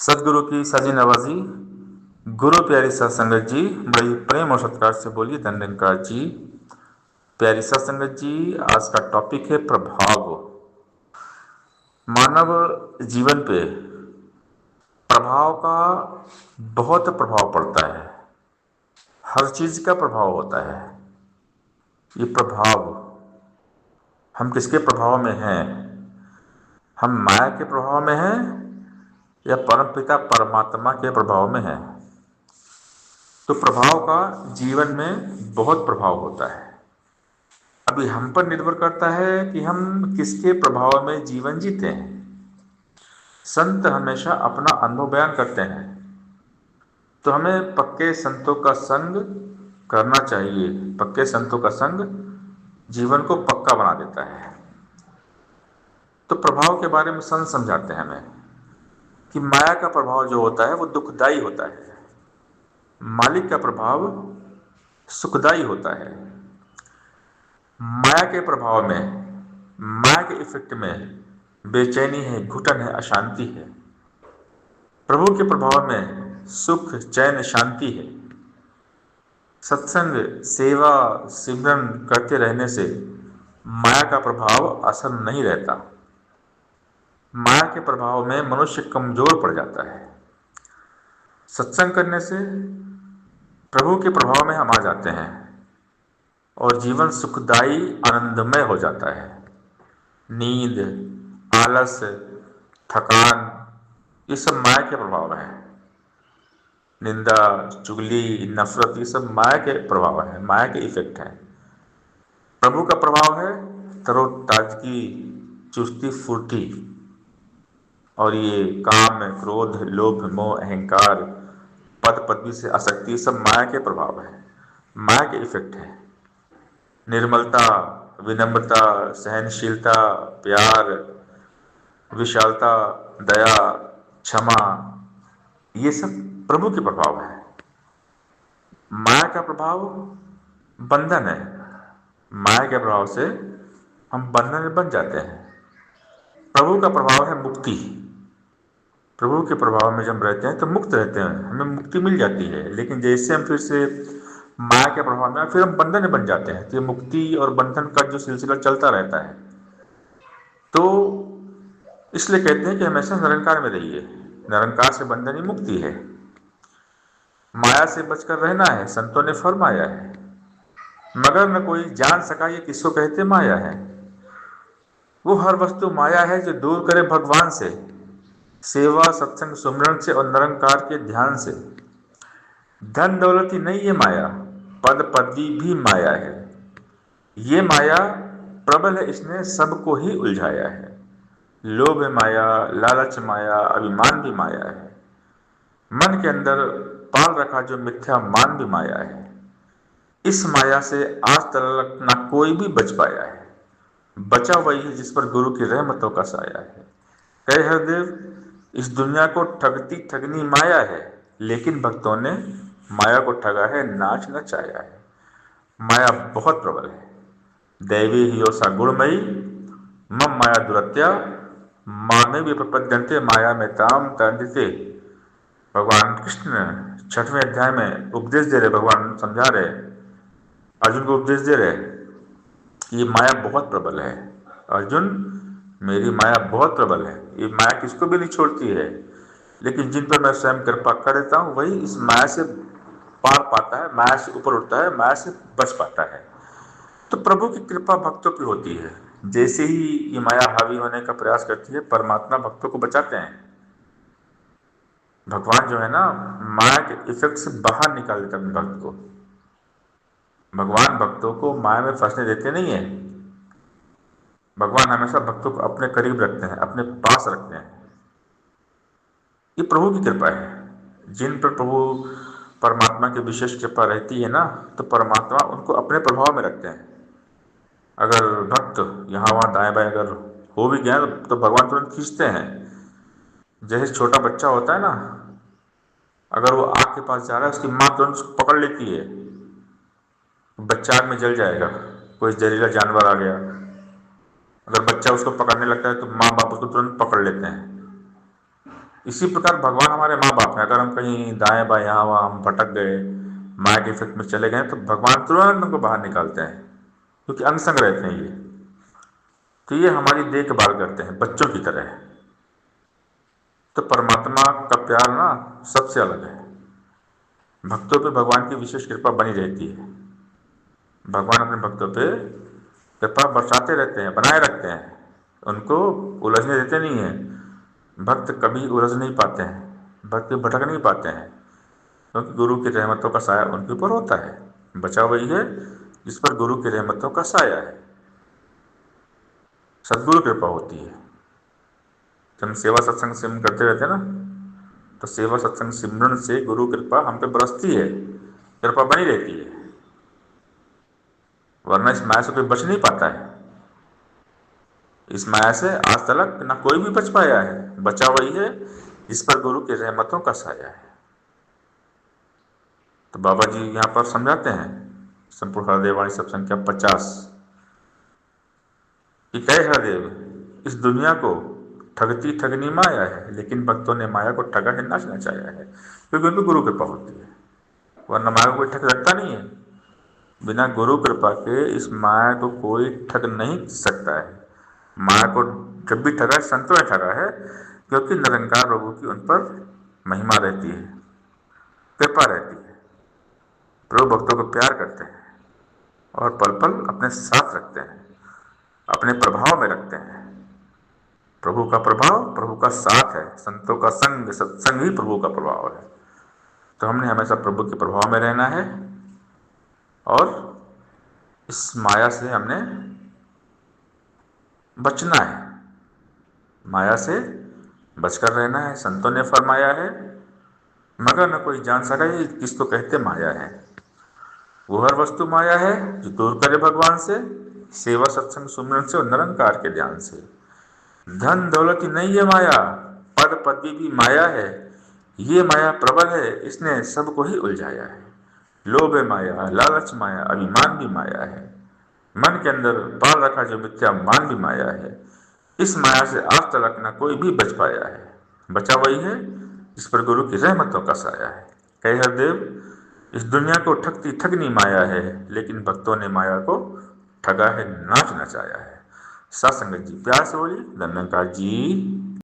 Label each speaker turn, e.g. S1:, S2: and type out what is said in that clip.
S1: सदगुरु की साजी नवाजी, गुरु प्यारी सत्संगत जी, बड़ी प्रेम और सत्कार से बोलिए धन्यकार जी। प्यारी सत्संगत जी, आज का टॉपिक है प्रभाव। मानव जीवन पे प्रभाव का बहुत प्रभाव पड़ता है। हर चीज का प्रभाव होता है। ये प्रभाव, हम किसके प्रभाव में हैं? हम माया के प्रभाव में हैं या परमपिता परमात्मा के प्रभाव में हैं? तो प्रभाव का जीवन में बहुत प्रभाव होता है। अभी हम पर निर्भर करता है कि हम किसके प्रभाव में जीवन जीते हैं। संत हमेशा अपना अनुभव बयान करते हैं, तो हमें पक्के संतों का संग करना चाहिए। पक्के संतों का संग जीवन को पक्का बना देता है। तो प्रभाव के बारे में संत समझाते हैं हमें कि माया का प्रभाव जो होता है वो दुखदाई होता है, मालिक का प्रभाव सुखदाई होता है। माया के प्रभाव में, माया के इफेक्ट में बेचैनी है, घुटन है, अशांति है। प्रभु के प्रभाव में सुख, चैन, शांति है। सत्संग, सेवा, सिमरन करते रहने से माया का प्रभाव असर नहीं रहता। माया के प्रभाव में मनुष्य कमजोर पड़ जाता है। सत्संग करने से प्रभु के प्रभाव में हम आ जाते हैं और जीवन सुखदाई, आनंदमय हो जाता है। नींद, आलस, थकान, ये सब माया के प्रभाव है। निंदा, चुगली, नफरत, ये सब माया के प्रभाव है, माया के इफेक्ट है। प्रभु का प्रभाव है तरोताजगी, चुस्ती, फुर्ती। और ये काम, क्रोध, लोभ, मोह, अहंकार, पद पदवी से आसक्ति, सब माया के प्रभाव है, माया के इफेक्ट है। निर्मलता, विनम्रता, सहनशीलता, प्यार, विशालता, दया, क्षमा, ये सब प्रभु के प्रभाव है। माया का प्रभाव बंधन है। माया के प्रभाव से हम बंधन में बन जाते हैं। प्रभु का प्रभाव है मुक्ति। प्रभु के प्रभाव में जब हम रहते हैं तो मुक्त रहते हैं, हमें मुक्ति मिल जाती है। लेकिन जैसे हम फिर से माया के प्रभाव में, फिर हम बंधन में बन जाते हैं। तो ये मुक्ति और बंधन का जो सिलसिला चलता रहता है। तो इसलिए कहते हैं कि हमेशा निरंकार में रहिए। निरंकार से बंधन ही मुक्ति है। माया से बचकर रहना है, संतों ने फरमाया है। मगर न कोई जान सका ये किसको कहते माया है। वो हर वस्तु माया है जो दूर करे भगवान से, सेवा, सत्संग, सुमरन से और निरंकार के ध्यान से। धन दौलत ही नहीं है माया, पद पदवी भी माया है। ये माया प्रबल है, इसने सबको ही उलझाया है। लोभ माया, लालच माया, अभिमान भी माया है। मन के अंदर पाल रखा जो मिथ्या मान भी माया है। इस माया से आज तक ना कोई भी बच पाया है। बचा वही है जिस पर गुरु की रहमतों का साया है। कहे हरदेव, इस दुनिया को ठगती ठगनी माया है, लेकिन भक्तों ने माया को ठगा है, नाच नचाया है। माया बहुत प्रबल है। दैवी ही सा गुणमयी, मम माया दुरत्या, मामे भी प्रपद्यन्ते माया में ताम तंदिते। भगवान कृष्ण 6वें अध्याय में उपदेश दे रहे, भगवान समझा रहे, अर्जुन को उपदेश दे रहे, ये माया बहुत प्रबल है। अर्जुन, मेरी माया बहुत प्रबल है। ये माया किसको भी नहीं छोड़ती है, लेकिन जिन पर मैं स्वयं कृपा कर देता हूँ वही इस माया से पार पाता है, माया से ऊपर उठता है, माया से बच पाता है। तो प्रभु की कृपा भक्तों पर होती है। जैसे ही ये माया हावी होने का प्रयास करती है, परमात्मा भक्तों को बचाते हैं। भगवान जो है ना, माया के इफेक्ट से बाहर निकाल देता है भक्त को। भगवान भक्तों को माया में फंसने देते नहीं है। भगवान हमेशा भक्तों को अपने करीब रखते हैं, अपने पास रखते हैं। ये प्रभु की कृपा है। जिन पर प्रभु परमात्मा की विशेष कृपा रहती है ना, तो परमात्मा उनको अपने प्रभाव में रखते हैं। अगर भक्त यहाँ वहाँ दाएं बाएं अगर हो भी गया तो भगवान तुरंत खींचते हैं। जैसे छोटा बच्चा होता है ना, अगर वो आग के पास जा रहा है, उसकी माँ तुरंत उसको पकड़ लेती है। बच्चा आग में जल जाएगा। कोई जहरीला जानवर आ गया, अगर बच्चा उसको पकड़ने लगता है तो माँ बाप उसको तुरंत पकड़ लेते हैं। इसी प्रकार भगवान हमारे माँ बाप हैं। अगर हम कहीं दाएं बाएं यहाँ वहाँ हम भटक गए, माया के इफेक्ट में चले गए, तो भगवान तुरंत हमको बाहर निकालते हैं, क्योंकि अंग संग रहते हैं ये। तो ये हमारी देखभाल करते हैं बच्चों की तरह। तो परमात्मा का प्यार ना सबसे अलग है। भक्तों पे भगवान की विशेष कृपा बनी रहती है। भगवान अपने भक्तों पे कृपा बरसाते रहते हैं, बनाए रखते हैं, उनको उलझने देते नहीं हैं। भक्त कभी उलझ नहीं पाते हैं, भक्त भटक नहीं पाते हैं, क्योंकि गुरु की रहमतों का साया उनके ऊपर होता है। बचा वही है जिस पर गुरु की रहमतों का साया है, सद्गुरु कृपा होती है। जब हम सेवा सत्संग सिमरन करते रहते हैं ना, तो सेवा सत्संग सिमरन से गुरु कृपा हम पे बरसती है, कृपा बनी रहती है। वरना इस माया से कोई बच नहीं पाता है। इस माया से आज तक ना कोई भी बच पाया है। बचा वही है जिस पर गुरु की रहमतों का साया है। तो बाबा जी यहाँ पर समझाते हैं संपूर्ण हृदय वाणी सब संख्या 50 कि कहे हृदय, इस दुनिया को ठगती ठगनी माया है, लेकिन भक्तों ने माया को ठगा है, नाच नचाया है, क्योंकि उनकी गुरु कृपा होती है। वरना माया को कोई ठग सकता नहीं है। बिना गुरु कृपा के इस माया को कोई ठग नहीं सकता है। माया को जब भी ठगा है, संतों ने ठगा है, क्योंकि निरंकार प्रभु की उन पर महिमा रहती है, कृपा रहती है। प्रभु भक्तों को प्यार करते हैं और पल पल अपने साथ रखते हैं, अपने प्रभाव में रखते हैं। प्रभु का प्रभाव प्रभु का साथ है, संतों का संग, सत्संग ही प्रभु का प्रभाव है। तो हमने हमेशा प्रभु के प्रभाव में रहना है और इस माया से हमने बचना है, माया से बचकर रहना है। संतों ने फरमाया है, मगर न कोई जान सका ये किसको कहते माया है। वो हर वस्तु माया है जो दूर करे भगवान से, सेवा सत्संग सुमिरन से और निरंकार के ध्यान से। धन दौलत ही नहीं है माया, पद पदवी भी माया है। ये माया प्रबल है, इसने सबको ही उलझाया है। लोभ है माया, लालच माया, अभिमान भी माया है। मन के अंदर पाल रखा जो मिथ्या मान भी माया है। इस माया से आज तक न कोई भी बच पाया है। बचा वही है जिस पर गुरु की रहमतों का साया है। कहे हरदेव, इस दुनिया को ठगती ठगनी माया है, लेकिन भक्तों ने माया को ठगा है, नाच नचाया है। सात संगत जी प्यार से बोलिए, धन्यकार जी।